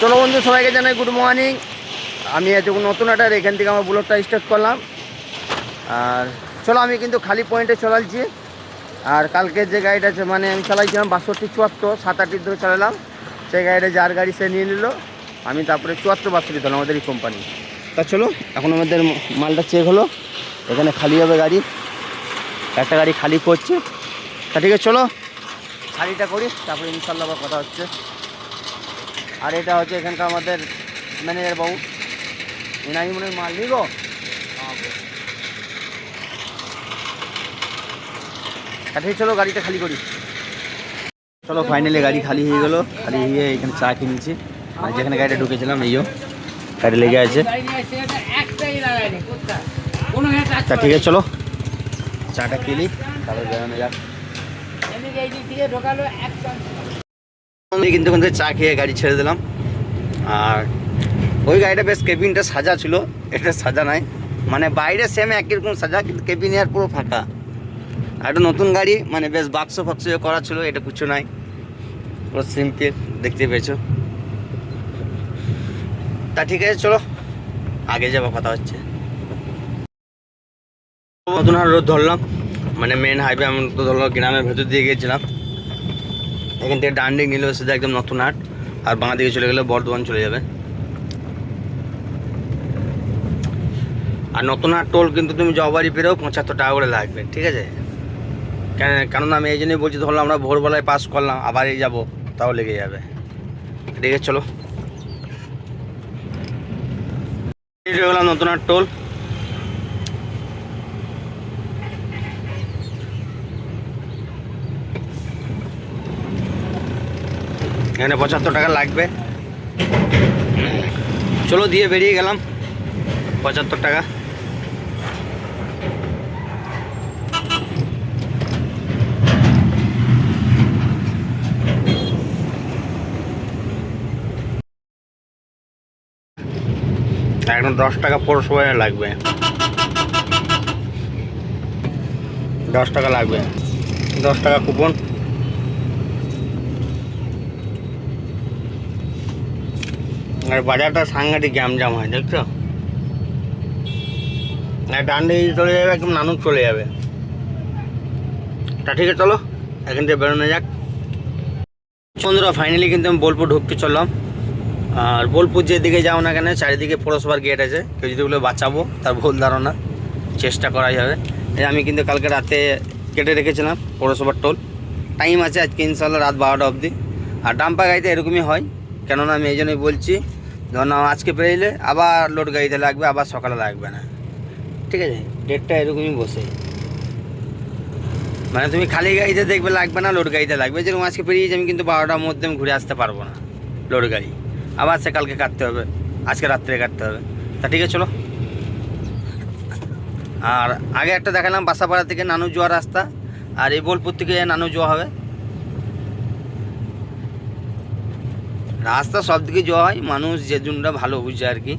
চলো বন্ধু, সবাইকে জানাই গুড মর্নিং। আমি এতক্ষণ নতুন আটার এখান থেকে আমার বুলেটটা স্টার্ট করলাম। আর চলো, আমি কিন্তু খালি পয়েন্টে চালাচ্ছি। আর কালকের যে গাড়িটা আছে, মানে আমি চালাইছিলাম 62-74, 7-8 ধরে চালালাম। সেই গাড়িটা যার গাড়ি সে নিয়ে নিল, আমি তারপরে 74-62 দিলাম আমাদের এই কোম্পানি। তা চলো, এখন আমাদের মালটা চেক হলো, এখানে খালি হবে গাড়ি, একটা গাড়ি খালি করছে। তা ঠিক আছে, চলো খালিটা করি, তারপরে ইনশাল্লাহ আবার কথা হচ্ছে। আর এটা হচ্ছে এখানকার আমাদের ম্যানেজার বাবু, এনারই মনে মাল নিব। ঠিক, চলো গাড়িটা খালি করি। চলো ফাইনালি গাড়ি খালি হয়ে গেলো। খালি হয়ে এখানে চা কিনেছি, আর যেখানে গাড়িটা ঢুকেছিলাম এইও গাড়ি লেগে আছে। তা ঠিক আছে, চলো চাটা কিনি, তারপর বেরোনো যাক। আমি কিন্তু ওখান থেকে চা খেয়ে গাড়ি ছেড়ে দিলাম। আর ওই গাড়িটা বেশ কেবিনটা সাজা ছিল, এটা সাজা নাই, মানে বাইরে সেম একই রকম সাজা, কিন্তু কেবিন আর পুরো ফাঁকা। আর একটা নতুন গাড়ি, মানে বেশ বাক্স ফাক্স করা ছিল, এটা কিছু নাই, পুরো সিম্পল দেখতে পেয়েছো। তা ঠিক আছে, চলো আগে যাবো, কথা হচ্ছে। নতুন হাট রোড ধরলাম, মানে মেন হাইওয়ে আমি তো ধরলাম, গ্রামের ভেতর দিয়ে গিয়েছিলাম। এখান থেকে ডান দিক নিলে সেটা একদম নতুন হাট, আর বাঁ দিকে চলে গেলে বর্ধমান চলে যাবে। আর নতুন হাট টোল কিন্তু তুমি জবাড়ি পেরেও 75 টাকা করে লাগবে, ঠিক আছে? কেননা আমি এই জন্যই বলছি, ধরলাম আমরা ভোরবেলায় পাস করলাম, আবার এই যাবো, তাও লেগে যাবে। ঠিক আছে, চলো গেলাম নতুন হাট টোল। এখানে 75 টাকা লাগবে। চলো দিয়ে বেরিয়ে গেলাম, 75 টাকা। এখন 10 টাকা পৌরসভায় লাগবে, 10 টাকা লাগবে, 10 টাকা কুপন। আর বাজারটা সাংঘাতিক জ্যাম হয়, দেখছো? ডান দিকে চলে যাবে, একদম নানুক চলে যাবে। তা ঠিক আছে, চলো এখান থেকে বেরোনো যাক। বন্ধুরা ফাইনালি কিন্তু আমি বোলপুর ঢুকতে চললাম। আর বোলপুর যেদিকে যাও না কেন, চারিদিকে পৌরসভার গেট আছে, কেউ যদি বলে বাঁচাবো তার ভুল ধারণা, চেষ্টা করাই হবে। আমি কিন্তু কালকে রাতে কেটে রেখেছিলাম পৌরসভার টোল, টাইম আছে আজকে ইনশাল্লাহ রাত 12টা অবধি। আর ডাম্পার গাড়িতে এরকমই হয়, কেননা আমি এই জন্যই বলছি, ধরুন আজকে পেরে আবার লোড গাড়িতে লাগবে, আবার সকালে লাগবে না, ঠিক আছে? ডেটটা এরকমই বসে, মানে তুমি খালি গাড়িতে দেখবে লাগবে না, লোড গাড়িতে লাগবে। যেরকম আজকে পেরিয়েছি আমি, কিন্তু 12টার মধ্যে আমি ঘুরে আসতে পারবো না, লোড গাড়ি আবার সে কালকে কাটতে হবে, আজকে রাত্রে কাটতে হবে। তা ঠিক আছে, চলো। আর আগে একটা দেখালাম বাসাপাড়া থেকে নানু যাওয়ার রাস্তা, আর এই বোলপুর থেকে নানু যাওয়া হবে। রাস্তা সব দিকে যাওয়া হয়, মানুষ যে জনটা ভালো বুঝছে আর কি।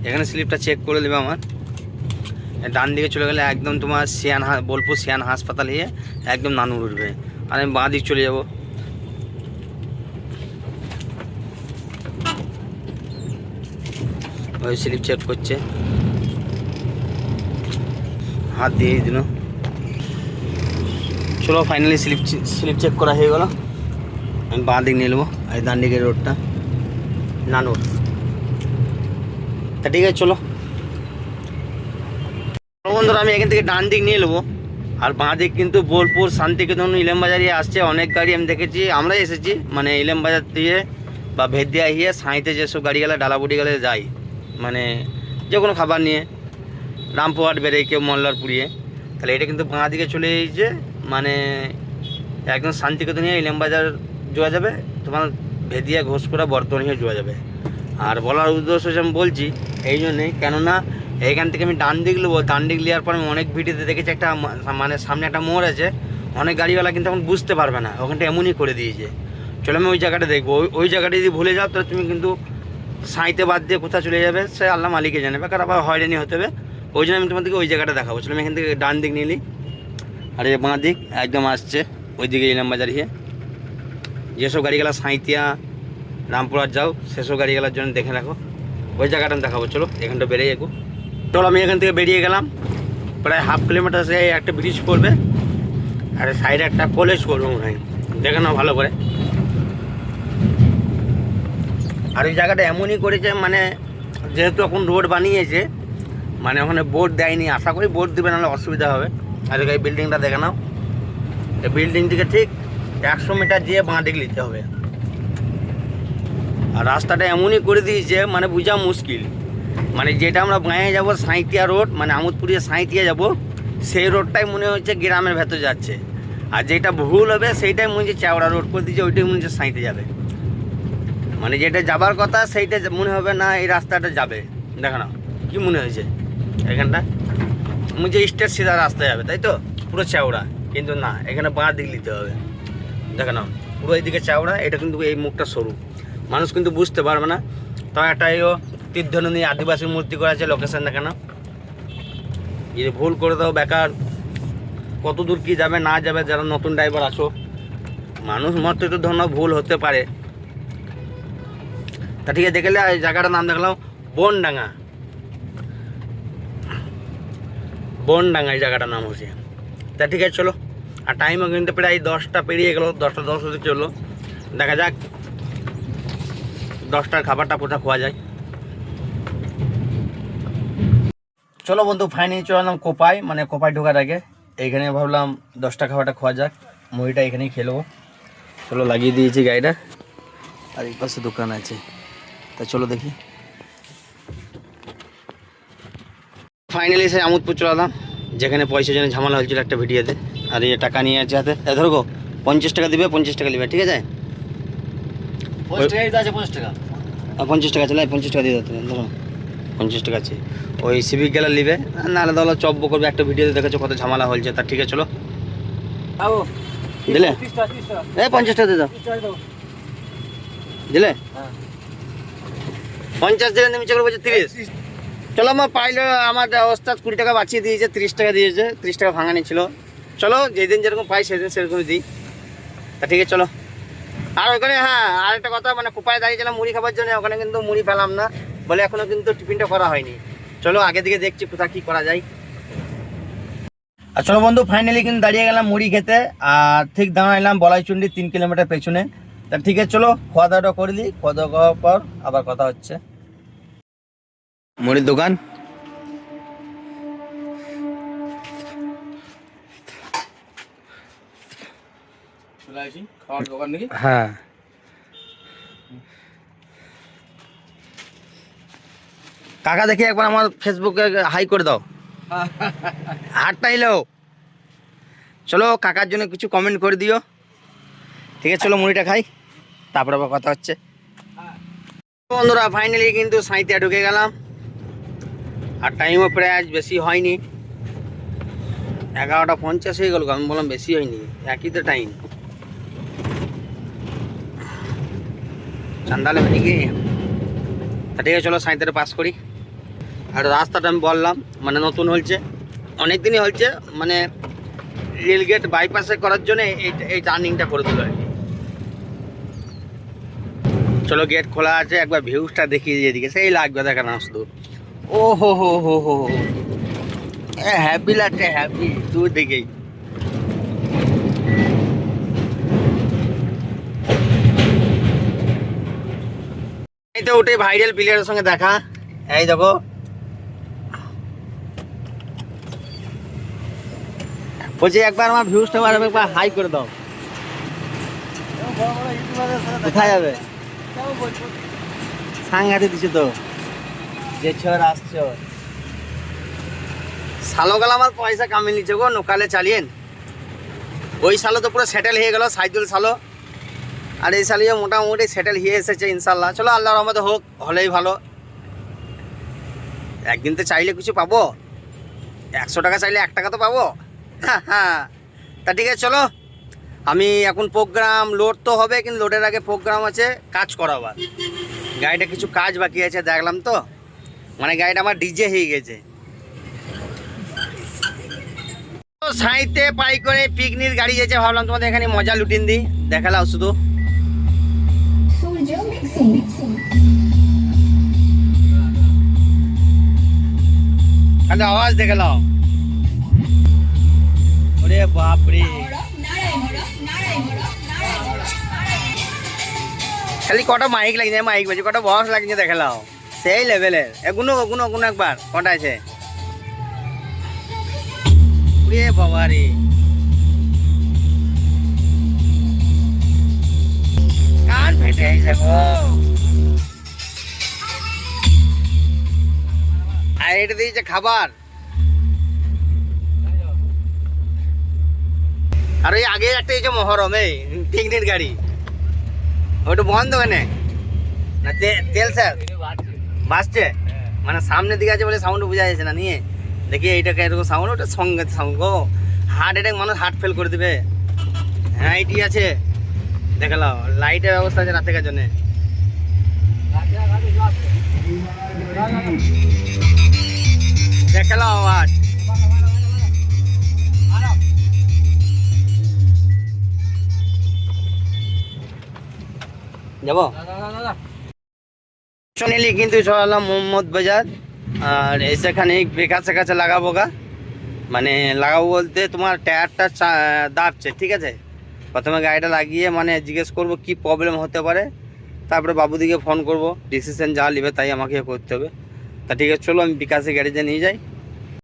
এখানে স্লিপটা চেক করে নেবে আমার। ডান দিকে চলে গেলে একদম তোমার বোলপুর সিয়ান হাসপাতাল হয়ে একদম নানুর উঠবে, আর আমি বাঁ দিক চলে যাব। ওই স্লিপ চেক করছে, হাত দিয়ে দিল। চলো ফাইনালি স্লিপ চেক করা হয়ে গেল। আমি বাঁ দিক নিয়ে নেবো, আর ডান দিকের রোডটা নানুর। তা ঠিক আছে, চলো বন্ধুরা, আমি এখান থেকে ডান দিক নিয়ে নেবো। আর বাঁ দিক কিন্তু বোলপুর শান্তিনিকেতন ইলামবাজারে আসছে অনেক গাড়ি, আমি দেখেছি, আমরা এসেছি, মানে ইলামবাজার দিয়ে বা ভেদিয়া গিয়ে সাঁইতে যেসব গাড়ি গেলে ডালাবুটি গেলে যাই, মানে যে কোনো খাবার নিয়ে রামপুরহাট বেরোয়, কেউ মল্লারপুরিয়ে, তাহলে এটা কিন্তু বাঁ দিকে চলে এসেছে, মানে একদম শান্তিনিকেতন নিয়ে ইলামবাজার যাওয়া যাবে, তোমার ভেদিয়া ঘোষকরা বর্তমান হয়ে যাওয়া যাবে। আর বলার উদ্দেশ্য আমি বলছি এই জন্যেই, কেননা এইখান থেকে আমি ডান দিক নেবো, ডান দিক নেওয়ার পর আমি অনেক ভিডিওতে দেখেছি একটা, মানে সামনে একটা মোড় আছে, অনেক গাড়িওয়ালা কিন্তু এখন বুঝতে পারবে না, ওখানটা এমনই করে দিয়েছে। চলো আমি ওই জায়গাটা দেখবো, ওই জায়গাটা যদি ভুলে যাও তাহলে তুমি কিন্তু সাঁইতে বাদ দিয়ে কোথাও চলে যাবে, সে আল্লাহ মালিকে জানে, বেকার আবার হয়রানি হতে হবে। ওই জন্য আমি তোমাদেরকে ওই জায়গাটা দেখাবো। চলো আমি এখান থেকে ডান দিক নিলি, আর এই বাঁ দিক একদম আসছে ওই দিকে ইলামবাজার গিয়ে, যেসব গাড়িগুলো সাঁইতিয়া রামপুরহাট যাও সেসব গাড়িগুলোর জন্য দেখে রাখো, ওই জায়গাটা আমি দেখাবো। চলো এখানটা বেরিয়ে যাবো। চলো আমি এখান থেকে বেরিয়ে গেলাম, প্রায় হাফ কিলোমিটার সে একটা ব্রিজ পড়বে আর সাইডে একটা কলেজ করবো মনে হয়, দেখে নাও ভালো করে। আর ওই জায়গাটা এমনই করেছে মানে যেহেতু এখন রোড বানিয়েছে মানে ওখানে বোর্ড দেয়নি, আশা করি বোর্ড দেবে, নাহলে অসুবিধা হবে। আর এই বিল্ডিংটা দেখে নাও, এই বিল্ডিং থেকে ঠিক 100 মিটার যেয়ে বাঁ দিক নিতে হবে। আর রাস্তাটা এমনই করে দিয়েছে মানে বোঝা মুশকিল, মানে যেটা আমরা বাঁয়ে যাবো সাঁইতিয়া রোড, মানে আমোদপুরে সাঁইতিয়া যাব, সেই রোডটাই মনে হচ্ছে গ্রামের ভেতর যাচ্ছে। আর যেটা ভুল হবে সেইটাই মনে হচ্ছে চওড়া রোড করে দিয়েছে, ওইটাই মনে হচ্ছে সাঁইতে যাবে। মানে যেটা যাবার কথা সেইটা মনে হবে না এই রাস্তাটা যাবে। দেখো না কী মনে হয়েছে, এখানটা মনে হচ্ছে স্টেট সিধা রাস্তা যাবে, তাই তো পুরো চওড়া, কিন্তু না এখানে বাঁ দিক নিতে হবে। দেখো না পুরো এইদিকে চওড়া, এটা কিন্তু এই মুখটা সরু, মানুষ কিন্তু বুঝতে পারবে না। তো একটা তীর্ধনুনি আদিবাসী মূর্তি করা আছে, লোকেশন দেখে না, যদি ভুল করে দাও বেকার, কত দূর কী যাবে না যাবে। যারা নতুন ড্রাইভার আসো, মানুষ মতো একটু ধরনের ভুল হতে পারে। তা ঠিক আছে, দেখলে এই জায়গাটার নাম দেখলাম বনডাঙ্গা, বনডাঙ্গা এই জায়গাটার নাম হচ্ছে। তা ঠিক আছে চলো, আর টাইমও কিন্তু প্রায় 10টা পেরিয়ে গেলো, 10টা 10 হতে চললো। দেখা যাক 10টার খাবারটা কোথায় খাওয়া যায়। চলো বন্ধু ফাইনালি চলে এলাম কোপায়, মানে কোপায় ঢোকার আগে এইখানে ভাবলাম 10টা খাবারটা খাওয়া যাক, মুড়িটা এখানেই খেয়ে নেবো। চলো লাগিয়ে দিয়েছি গাড়িটা, আর এই পাশে দোকান আছে, তা চলো দেখি। ফাইনালি এসে আমোদপুর চলে এলাম, যেখানে পয়সা জন্য ঝামেলা হয়েছিল একটা ভিডিওতে। আর এই টাকা নিয়ে আছে হাতে, ধরো গো 50 টাকা দিবে, 50 টাকা দিবে, ঠিক আছে? 50 টাকা 50 টাকা চলে, 50 টাকা দিয়ে দেবে, ধরো 50 টাকা আছে। ওই সিভিক গেলে নিবে, নাহলে ধরো চব্য করবে, একটা ভিডিওতে দেখেছো কত ঝামেলা হয়েছে। তার ঠিক আছে চলো দিলে, এই 50 টাকা দিয়ে দাও, দিলে 50 দিলে নিমিচে করে বলছে 30। চলো আমার পাইলে আমার ওস্তাদ 20 টাকা বাঁচিয়ে দিয়েছে, 30 টাকা দিয়েছে, 30 টাকা ভাঙানি ছিল। চলো যেদিন যেরকম পাই সেদিন সেরকমই দিই। তা ঠিক আছে চলো। আর ওখানে হ্যাঁ আরেকটা কথা, মানে কোপায় দাঁড়িয়েছিলাম মুড়ি খাবার জন্য, ওখানে কিন্তু মুড়ি পেলাম না বলে এখনও কিন্তু টিফিনটা করা হয়নি। চলো আগে দিকে দেখছি কোথা কী করা যায়। আর চলো বন্ধু ফাইনালি কিন্তু দাঁড়িয়ে গেলাম মুড়ি খেতে, আর ঠিক দাঁড়াইলাম বলাইচুন্ডি 3 কিলোমিটার পেছনে। তা ঠিক আছে চলো খাওয়া দাওয়াটা করে দিই, খাওয়া দাওয়া করার পর আবার কথা হচ্ছে। মুড়ির দোকান, হ্যাঁ কাকা দেখি একবার আমার ফেসবুকে হাই করে দাও, হাতটা এলো। চলো কাকার জন্য কিছু কমেন্ট করে দিও, ঠিক আছে? চলো মুড়িটা খাই, তারপরে আবার কথা হচ্ছে। বন্ধুরা ফাইনালি কিন্তু সাঁইতিয়া ঢুকে গেলাম, আর টাইমও প্রায় আজ বেশি হয়নি, 11টা 50 হয়ে গেল। আমি বললাম বেশি হয়নি, একই তো টাইম। চান্দালে নাকি? তা ঠিক আছে চলো সাঁইতিয়াটা পাস করি। আর রাস্তাটা আমি বললাম মানে নতুন হয়েছে, অনেক দিনই হয়েছে, মানে রেলগেট বাইপাসে করার জন্য এই টার্নিংটা করে দিল আর কি। চলো গেট খোলা আছে, একবার ভিউজটা দেখিয়ে দিয়ে দিকে সেই লাগবে দেখানো শুধু। ও হো হো হো হো হ্যাপি লাগছে, হ্যাপি দূর দিকেই। এই তো উঠে ভাইরাল প্লেয়ারের সঙ্গে দেখা, এই দেখো বলছি একবার আমার ভিউজটা একবার হাই করে দাও। কোথায় যাবে? সাংঘাতে দিচ্ছে তো, যে ছর আসছো সালো গেল আমার পয়সা কামিয়ে নিচ্ছে গো, নোকালে চালিয়েন। ওই সালো তো পুরো সেটেল হয়ে গেল, সাইদুল সালো, আর এই সালিয়ে মোটামুটি সেটেল হয়ে এসেছে ইনশাল্লাহ। চলো আল্লাহর রহমতে হোক, হলেই ভালো। একদিন তো চাইলে কিছু পাবো, 100 টাকা চাইলে 1 টাকা তো পাবো। হ্যাঁ তা ঠিক আছে চলো, আমি এখন প্রোগ্রাম লোড তো হবে, কিন্তু লোডের আগে প্রোগ্রাম আছে কাজ করাবার। গাড়িটা কিছু কাজ বাকি আছে দেখলাম তো, মানে গাড়িটা আমার ডিজে হয়ে গেছে। সাইতে পাই করে পিকনিক গাড়ি যেছে, ভাবলাম তোমাদের এখানে মজা লুটিন দিই, দেখালাও শুধু। খালি আওয়াজ দেখে নাও। ওরে বাপরে, খালি কটা মাইক লাগিয়েছে, মাইক বাজে কটা বক্স লাগিয়েছে দেখে নাও, সেই লেভেলের। গুনো গুনো গুনো একবার কটা আছে। ওরে বাবা রে, কান ফেটে গো। আর এটা দিয়েছে খাবার। আর ওই আগে একটা এই যে মহরম, এই পিকনিক গাড়ি, ওটা বন্ধ কেন না? তেল স্যার বাসছে, মানে সামনের দিকে আছে বলে সাউন্ড বোঝা যাচ্ছে না। নিয়ে দেখি এইটাকে এরকম সাউন্ড, ওটা সঙ্গে সাউন্ড গো, হার্ট অ্যাটাক, মানুষ হার্ট ফেল করে দেবে। হ্যাঁ এটি আছে, দেখে নাও। লাইটের ব্যবস্থা আছে রাতের জন্য। দেখে নাও আওয়াজ। যাবো শুনিলি কিন্তু চলালাম মোহাম্মদ বাজার। আর এসেখানে বেকাছে কাছে লাগাবো গা, মানে লাগাবো বলতে তোমার টায়ারটা দাবছে, ঠিক আছে। প্রথমে গাড়িটা লাগিয়ে মানে জিজ্ঞেস করবো কি প্রবলেম হতে পারে, তারপরে বাবুদিকে ফোন করব, ডিসিশন যা নেবে তাই আমাকে করতে হবে। তা ঠিক আছে, চলো আমি বিকাশে গ্যারেজে নিয়ে যাই।